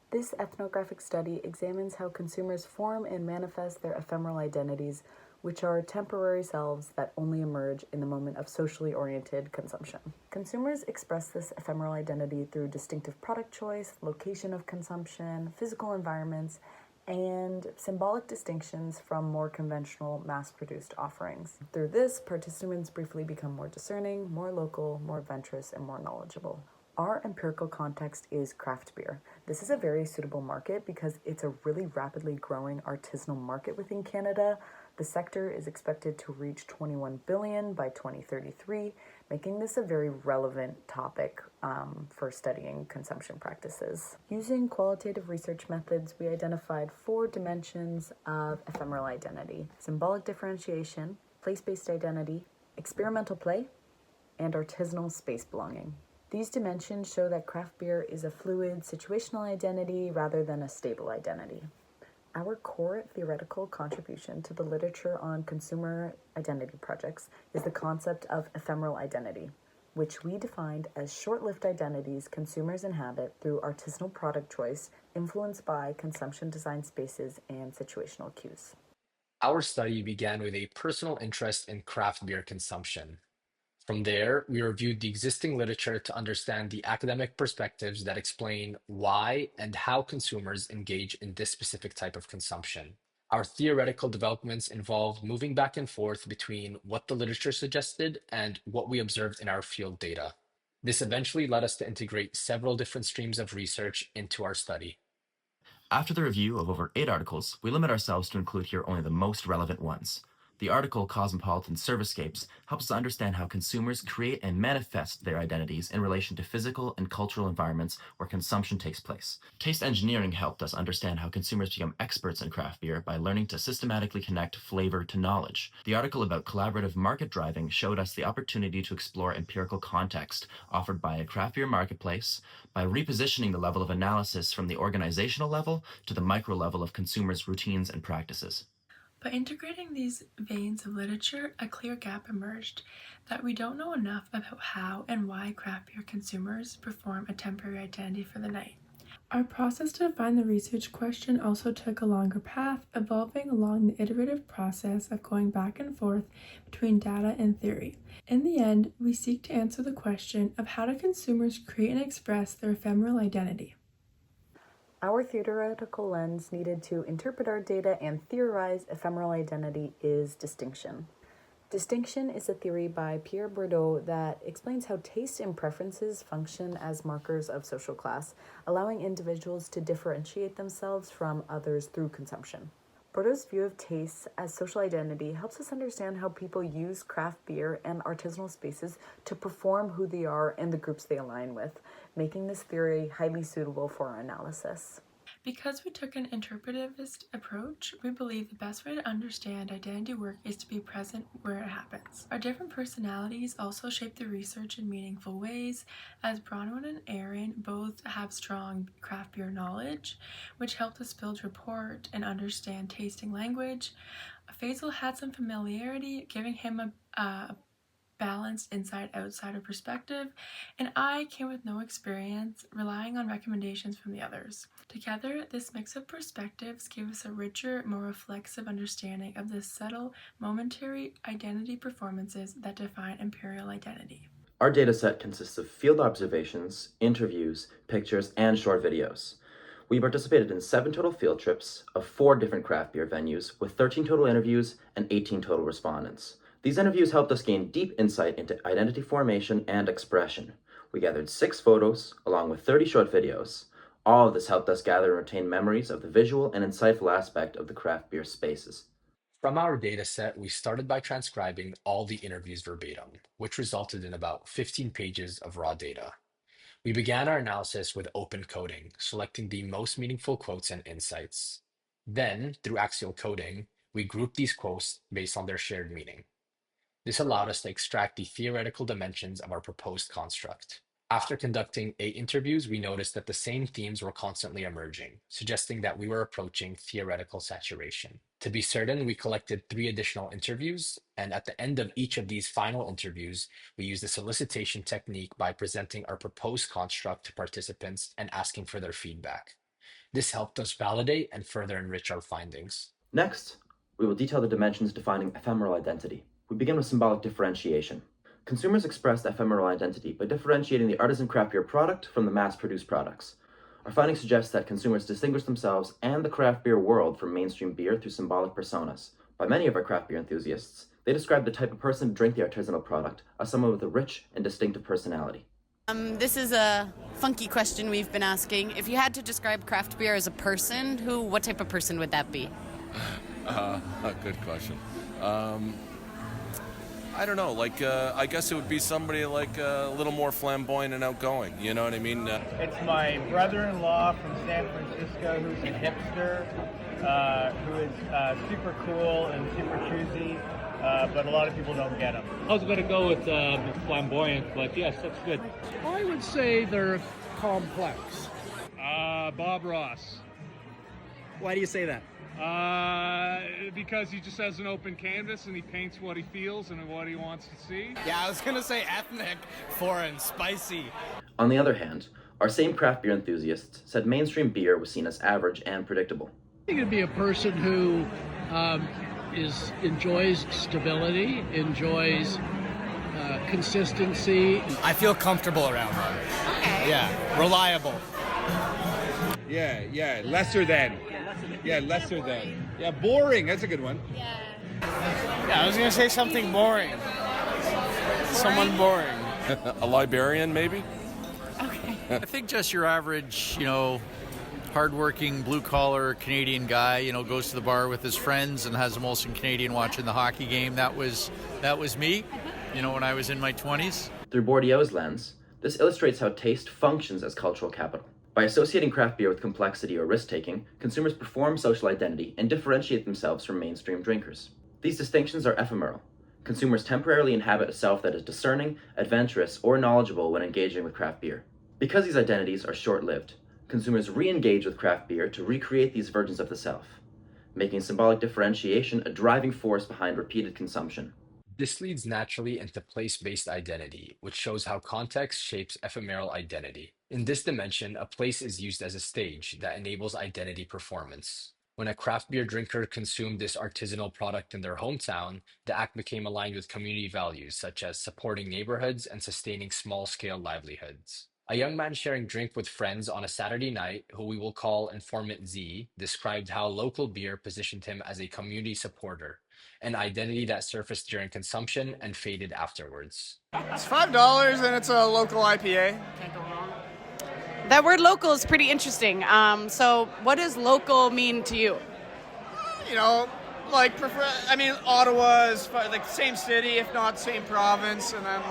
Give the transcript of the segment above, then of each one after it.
This ethnographic study examines how consumers form and manifest their ephemeral identities, which are temporary selves that only emerge in the moment of socially oriented consumption. Consumers express this ephemeral identity through distinctive product choice, location of consumption, physical environments, and symbolic distinctions from more conventional mass-produced offerings. Through this, participants briefly become more discerning, more local, more adventurous, and more knowledgeable. Our empirical context is craft beer. This is a very suitable market because it's a really rapidly growing artisanal market within Canada. The sector is expected to reach 21 billion by 2033, making this a very relevant topic for studying consumption practices. Using qualitative research methods, we identified 4 dimensions of ephemeral identity: symbolic differentiation, place-based identity, experimental play, and artisanal space belonging. These dimensions show that craft beer is a fluid, situational identity rather than a stable identity. Our core theoretical contribution to the literature on consumer identity projects is the concept of ephemeral identity, which we defined as short-lived identities consumers inhabit through artisanal product choice influenced by consumption design spaces and situational cues. Our study began with a personal interest in craft beer consumption. From there, we reviewed the existing literature to understand the academic perspectives that explain why and how consumers engage in this specific type of consumption. Our theoretical developments involved moving back and forth between what the literature suggested and what we observed in our field data. This eventually led us to integrate several different streams of research into our study. After the review of over 8 articles, we limit ourselves to include here only the most relevant ones. The article Cosmopolitan Servicescapes helps us understand how consumers create and manifest their identities in relation to physical and cultural environments where consumption takes place. Taste engineering helped us understand how consumers become experts in craft beer by learning to systematically connect flavor to knowledge. The article about collaborative market driving showed us the opportunity to explore empirical context offered by a craft beer marketplace by repositioning the level of analysis from the organizational level to the micro level of consumers' routines and practices. By integrating these veins of literature, a clear gap emerged that we don't know enough about how and why craft beer consumers perform a temporary identity for the night. Our process to define the research question also took a longer path, evolving along the iterative process of going back and forth between data and theory. In the end, we seek to answer the question of how do consumers create and express their ephemeral identity. Our theoretical lens needed to interpret our data and theorize ephemeral identity is distinction. Distinction is a theory by Pierre Bourdieu that explains how taste and preferences function as markers of social class, allowing individuals to differentiate themselves from others through consumption. Bourdieu's view of taste as social identity helps us understand how people use craft beer and artisanal spaces to perform who they are and the groups they align with, making this theory highly suitable for our analysis. Because we took an interpretivist approach, we believe the best way to understand identity work is to be present where it happens. Our different personalities also shape the research in meaningful ways, as Bronwyn and Aaron both have strong craft beer knowledge, which helped us build rapport and understand tasting language. Faisal had some familiarity, giving him a balanced inside-outsider perspective, and I came with no experience, relying on recommendations from the others. Together, this mix of perspectives gave us a richer, more reflexive understanding of the subtle, momentary identity performances that define imperial identity. Our dataset consists of field observations, interviews, pictures, and short videos. We participated in 7 total field trips of 4 different craft beer venues with 13 total interviews and 18 total respondents. These interviews helped us gain deep insight into identity formation and expression. We gathered 6 photos along with 30 short videos. All of this helped us gather and retain memories of the visual and insightful aspect of the craft beer spaces. From our data set, we started by transcribing all the interviews verbatim, which resulted in about 15 pages of raw data. We began our analysis with open coding, selecting the most meaningful quotes and insights. Then, through axial coding, we grouped these quotes based on their shared meaning. This allowed us to extract the theoretical dimensions of our proposed construct. After conducting 8 interviews, we noticed that the same themes were constantly emerging, suggesting that we were approaching theoretical saturation. To be certain, we collected 3 additional interviews, and at the end of each of these final interviews, we used a solicitation technique by presenting our proposed construct to participants and asking for their feedback. This helped us validate and further enrich our findings. Next, we will detail the dimensions defining ephemeral identity. We begin with symbolic differentiation. Consumers expressed ephemeral identity by differentiating the artisan craft beer product from the mass-produced products. Our findings suggest that consumers distinguish themselves and the craft beer world from mainstream beer through symbolic personas. By many of our craft beer enthusiasts, they describe the type of person to drink the artisanal product as someone with a rich and distinctive personality. This is a funky question we've been asking. If you had to describe craft beer as a person, what type of person would that be? Good question. I don't know. I guess it would be somebody like a little more flamboyant and outgoing. You know what I mean? It's my brother-in-law from San Francisco who's a hipster, who is super cool and super choosy, but a lot of people don't get him. I was going to go with flamboyant, but yes, that's good. I would say they're complex. Bob Ross. Why do you say that? Because he just has an open canvas and he paints what he feels and what he wants to see. Yeah, I was gonna say ethnic, foreign, spicy. On the other hand, our same craft beer enthusiasts said mainstream beer was seen as average and predictable. I think it'd be a person who enjoys stability, enjoys consistency. I feel comfortable around them. Okay. Yeah, reliable. Yeah, lesser than. Yeah, lesser than. Yeah, boring. That's a good one. Yeah, I was gonna say something boring. Someone boring. A librarian, maybe? I think just your average, hardworking, blue-collar Canadian guy, goes to the bar with his friends and has a Molson Canadian watching the hockey game. That was me, when I was in my 20s. Through Bourdieu's lens, this illustrates how taste functions as cultural capital. By associating craft beer with complexity or risk-taking, consumers perform social identity and differentiate themselves from mainstream drinkers. These distinctions are ephemeral. Consumers temporarily inhabit a self that is discerning, adventurous, or knowledgeable when engaging with craft beer. Because these identities are short-lived, consumers re-engage with craft beer to recreate these versions of the self, making symbolic differentiation a driving force behind repeated consumption. This leads naturally into place-based identity, which shows how context shapes ephemeral identity. In this dimension, a place is used as a stage that enables identity performance. When a craft beer drinker consumed this artisanal product in their hometown, the act became aligned with community values such as supporting neighborhoods and sustaining small-scale livelihoods. A young man sharing drink with friends on a Saturday night, who we will call Informant Z, described how local beer positioned him as a community supporter, an identity that surfaced during consumption and faded afterwards. It's $5 and it's a local IPA. Can't go wrong. That word local is pretty interesting. So what does local mean to you? Ottawa is like same city, if not same province, and then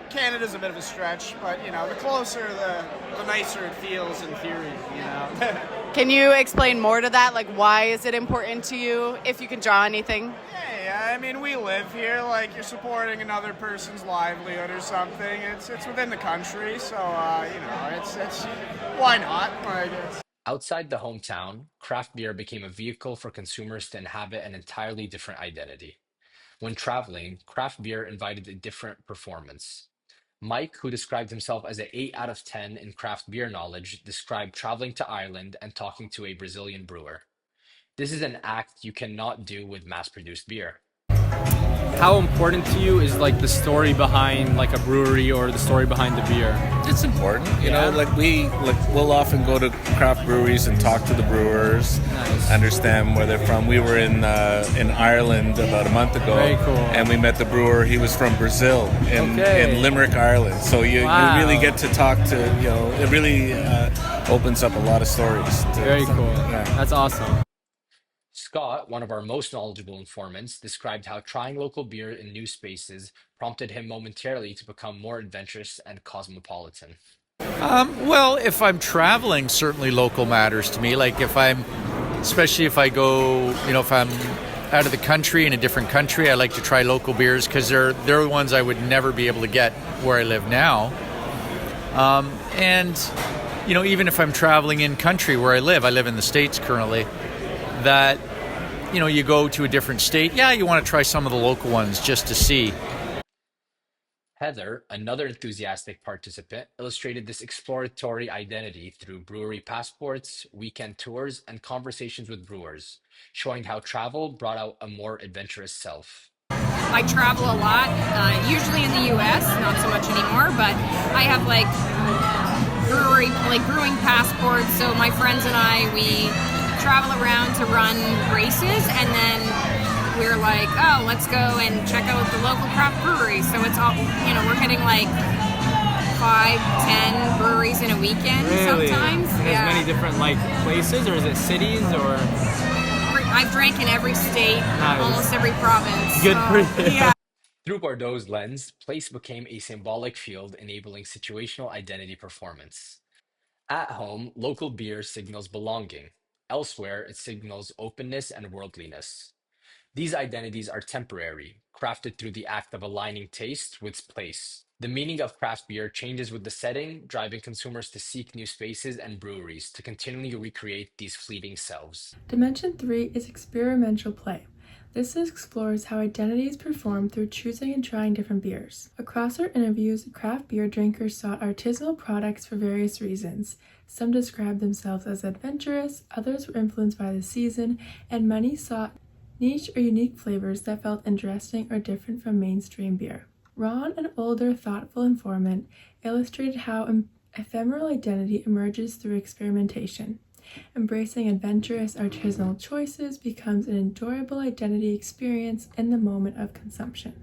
Canada's a bit of a stretch, but the closer, the nicer it feels in theory, Can you explain more to that? Why is it important to you, if you can draw anything? Yeah, we live here, you're supporting another person's livelihood or something. It's within the country, so, it's why not? Outside the hometown, craft beer became a vehicle for consumers to inhabit an entirely different identity. When traveling, craft beer invited a different performance. Mike, who described himself as an 8 out of 10 in craft beer knowledge, described traveling to Ireland and talking to a Brazilian brewer. This is an act you cannot do with mass-produced beer. How important to you is the story behind a brewery or the story behind the beer? It's important, we'll often go to craft breweries and talk to the brewers, Nice. understand where they're from. We were in Ireland about a month ago, Very cool. and we met the brewer. He was from Brazil in Limerick, Ireland. So you really get to talk to, it really opens up a lot of stories. Very cool. Yeah. That's awesome. Scott, one of our most knowledgeable informants, described how trying local beer in new spaces prompted him momentarily to become more adventurous and cosmopolitan. Well, if I'm traveling, certainly local matters to me. Especially if I go, if I'm out of the country in a different country, I like to try local beers because they're the ones I would never be able to get where I live now. Even if I'm traveling in country where I live in the States currently, that, you go to a different state, you want to try some of the local ones just to see. Heather, another enthusiastic participant, illustrated this exploratory identity through brewery passports, weekend tours, and conversations with brewers, showing how travel brought out a more adventurous self. I travel a lot, usually in the U.S., not so much anymore, but I have brewing passports. So my friends and I, we travel around to run races, and then we're like, oh, let's go and check out the local craft breweries. So it's all, we're hitting like 5-10 breweries in a weekend sometimes. As many different places, or is it cities, or? I've drank in every state, almost every province. Good for you. Yeah. Through Bordeaux's lens, place became a symbolic field enabling situational identity performance. At home, local beer signals belonging. Elsewhere, it signals openness and worldliness. These identities are temporary, crafted through the act of aligning taste with place. The meaning of craft beer changes with the setting, driving consumers to seek new spaces and breweries to continually recreate these fleeting selves. Dimension 3 is experimental play. This explores how identities perform through choosing and trying different beers. Across our interviews, craft beer drinkers sought artisanal products for various reasons. Some described themselves as adventurous, others were influenced by the season, and many sought niche or unique flavors that felt interesting or different from mainstream beer. Ron, an older, thoughtful informant, illustrated how ephemeral identity emerges through experimentation. Embracing adventurous artisanal choices becomes an enjoyable identity experience in the moment of consumption.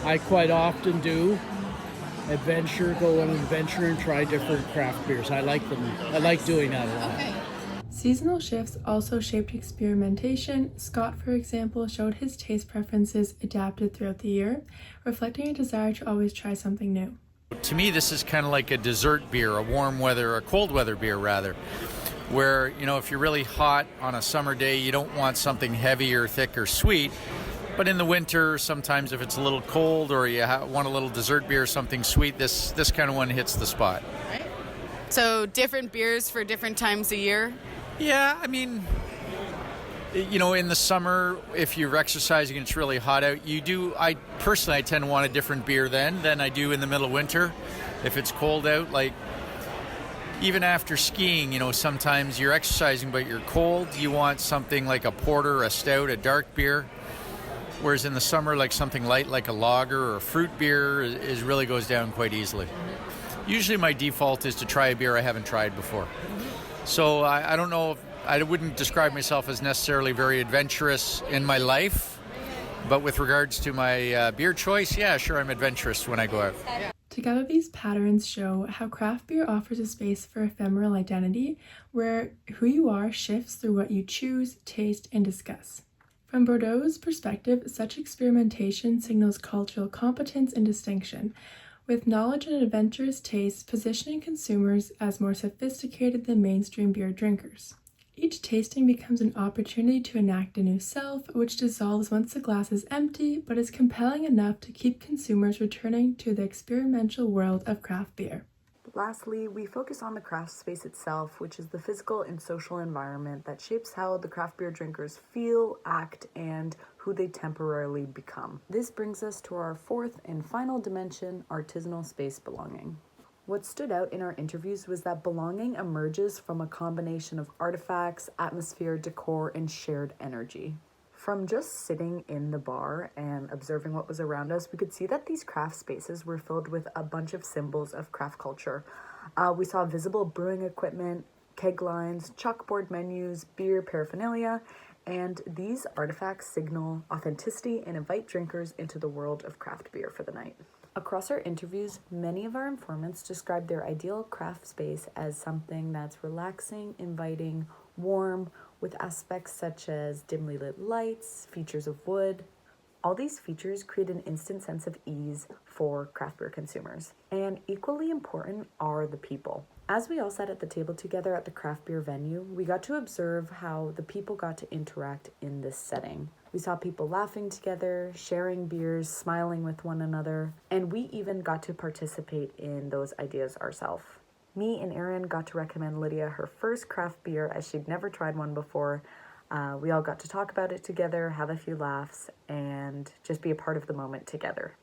I quite often do go on an adventure and try different craft beers. I like them. I like doing that a lot. Okay. Seasonal shifts also shaped experimentation. Scott, for example, showed his taste preferences adapted throughout the year, reflecting a desire to always try something new. To me, this is kind of like a dessert beer, a cold weather beer rather, where, if you're really hot on a summer day, you don't want something heavy or thick or sweet. But in the winter, sometimes if it's a little cold or you want a little dessert beer, something sweet, this kind of one hits the spot. Right. So different beers for different times of year? Yeah, in the summer, if you're exercising and it's really hot out, I tend to want a different beer than I do in the middle of winter. If it's cold out, even after skiing, sometimes you're exercising but you're cold, you want something like a porter, a stout, a dark beer. Whereas in the summer, something light like a lager or a fruit beer really goes down quite easily. Usually my default is to try a beer I haven't tried before. So I don't know, I wouldn't describe myself as necessarily very adventurous in my life, but with regards to my beer choice, yeah, sure, I'm adventurous when I go out. Together, these patterns show how craft beer offers a space for ephemeral identity, where who you are shifts through what you choose, taste, and discuss. From Bordeaux's perspective, such experimentation signals cultural competence and distinction, with knowledge and adventurous tastes positioning consumers as more sophisticated than mainstream beer drinkers. Each tasting becomes an opportunity to enact a new self, which dissolves once the glass is empty, but is compelling enough to keep consumers returning to the experimental world of craft beer. Lastly, we focus on the craft space itself, which is the physical and social environment that shapes how the craft beer drinkers feel, act, and who they temporarily become. This brings us to our fourth and final dimension, artisanal space belonging. What stood out in our interviews was that belonging emerges from a combination of artifacts, atmosphere, decor, and shared energy. From just sitting in the bar and observing what was around us, we could see that these craft spaces were filled with a bunch of symbols of craft culture. We saw visible brewing equipment, keg lines, chalkboard menus, beer paraphernalia, and these artifacts signal authenticity and invite drinkers into the world of craft beer for the night. Across our interviews, many of our informants described their ideal craft space as something that's relaxing, inviting, warm, with aspects such as dimly lit lights, features of wood. All these features create an instant sense of ease for craft beer consumers. And equally important are the people. As we all sat at the table together at the craft beer venue, we got to observe how the people got to interact in this setting. We saw people laughing together, sharing beers, smiling with one another, and we even got to participate in those ideas ourselves. Me and Erin got to recommend Lydia her first craft beer as she'd never tried one before. We all got to talk about it together, have a few laughs, and just be a part of the moment together.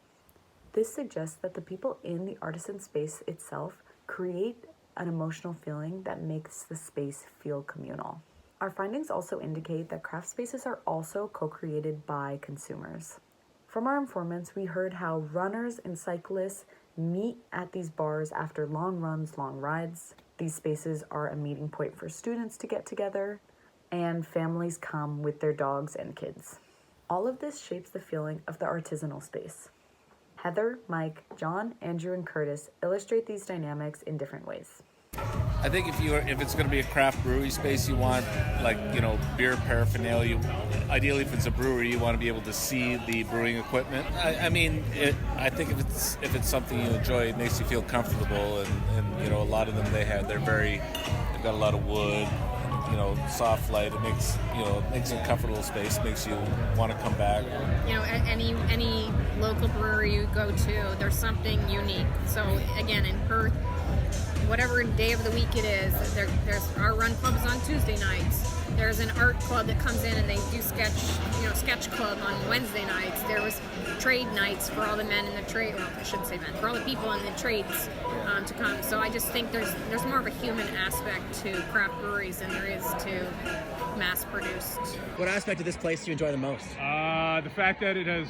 This suggests that the people in the artisan space itself create an emotional feeling that makes the space feel communal. Our findings also indicate that craft spaces are also co-created by consumers. From our informants, we heard how runners and cyclists meet at these bars after long runs, long rides. These spaces are a meeting point for students to get together, and families come with their dogs and kids. All of this shapes the feeling of the artisanal space. Heather, Mike, John, Andrew, and Curtis illustrate these dynamics in different ways. I think if it's going to be a craft brewery space, you want beer paraphernalia. Ideally, if it's a brewery, you want to be able to see the brewing equipment. I think if it's something you enjoy, it makes you feel comfortable. And a lot of them they've got a lot of wood, soft light. It makes a comfortable space. Makes you want to come back. Any local brewery you go to, there's something unique. So again, in Perth, whatever day of the week it is, there's our run club is on Tuesday nights. There's an art club that comes in and they do sketch club on Wednesday nights. There was trade nights for all the men in the trade. Well, I shouldn't say men, for all the people in the trades to come. So I just think there's more of a human aspect to craft breweries than there is to mass-produced. What aspect of this place do you enjoy the most? The fact that it has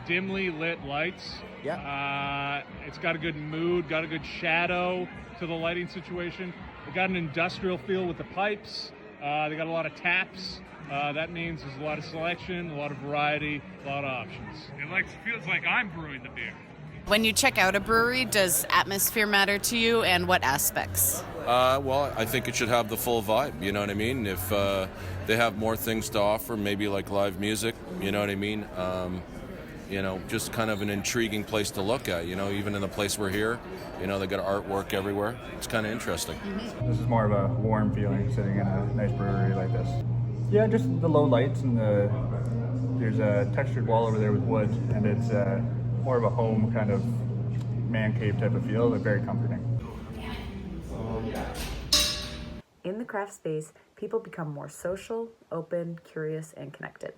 dimly lit lights. Yeah. It's got a good mood, got a good shadow to the lighting situation. It got an industrial feel with the pipes. They got a lot of taps. That means there's a lot of selection, a lot of variety, a lot of options. It feels like I'm brewing the beer. When you check out a brewery, does atmosphere matter to you, and what aspects? Well, I think it should have the full vibe, you know what I mean? If they have more things to offer, maybe like live music, you know what I mean? Just kind of an intriguing place to look at, even in the place we're here, they got artwork everywhere. It's kind of interesting. Mm-hmm. This is more of a warm feeling sitting in a nice brewery like this. Yeah, just the low lights and there's a textured wall over there with wood, and it's more of a home kind of man cave type of feel. They're very comforting. In the craft space, people become more social, open, curious, and connected.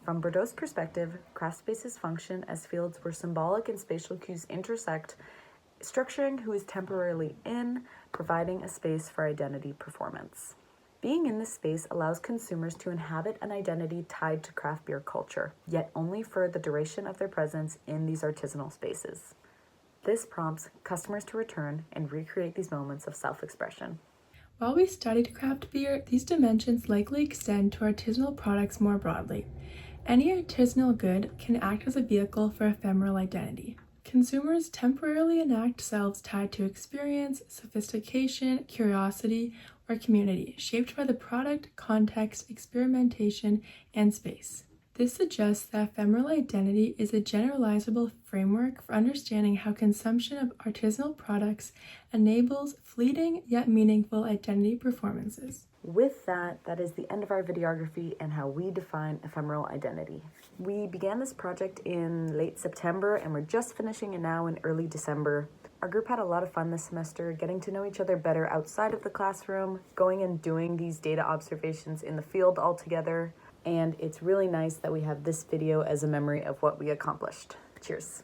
From Bordeaux's perspective, craft spaces function as fields where symbolic and spatial cues intersect, structuring who is temporarily in, providing a space for identity performance. Being in this space allows consumers to inhabit an identity tied to craft beer culture, yet only for the duration of their presence in these artisanal spaces. This prompts customers to return and recreate these moments of self-expression. While we studied craft beer, these dimensions likely extend to artisanal products more broadly. Any artisanal good can act as a vehicle for ephemeral identity. Consumers temporarily enact selves tied to experience, sophistication, curiosity, or community, shaped by the product, context, experimentation, and space. This suggests that ephemeral identity is a generalizable framework for understanding how consumption of artisanal products enables fleeting yet meaningful identity performances. With that is the end of our videography and how we define ephemeral identity. We began this project in late September and we're just finishing it now in early December. Our group had a lot of fun this semester, getting to know each other better outside of the classroom, going and doing these data observations in the field all together, and it's really nice that we have this video as a memory of what we accomplished. Cheers.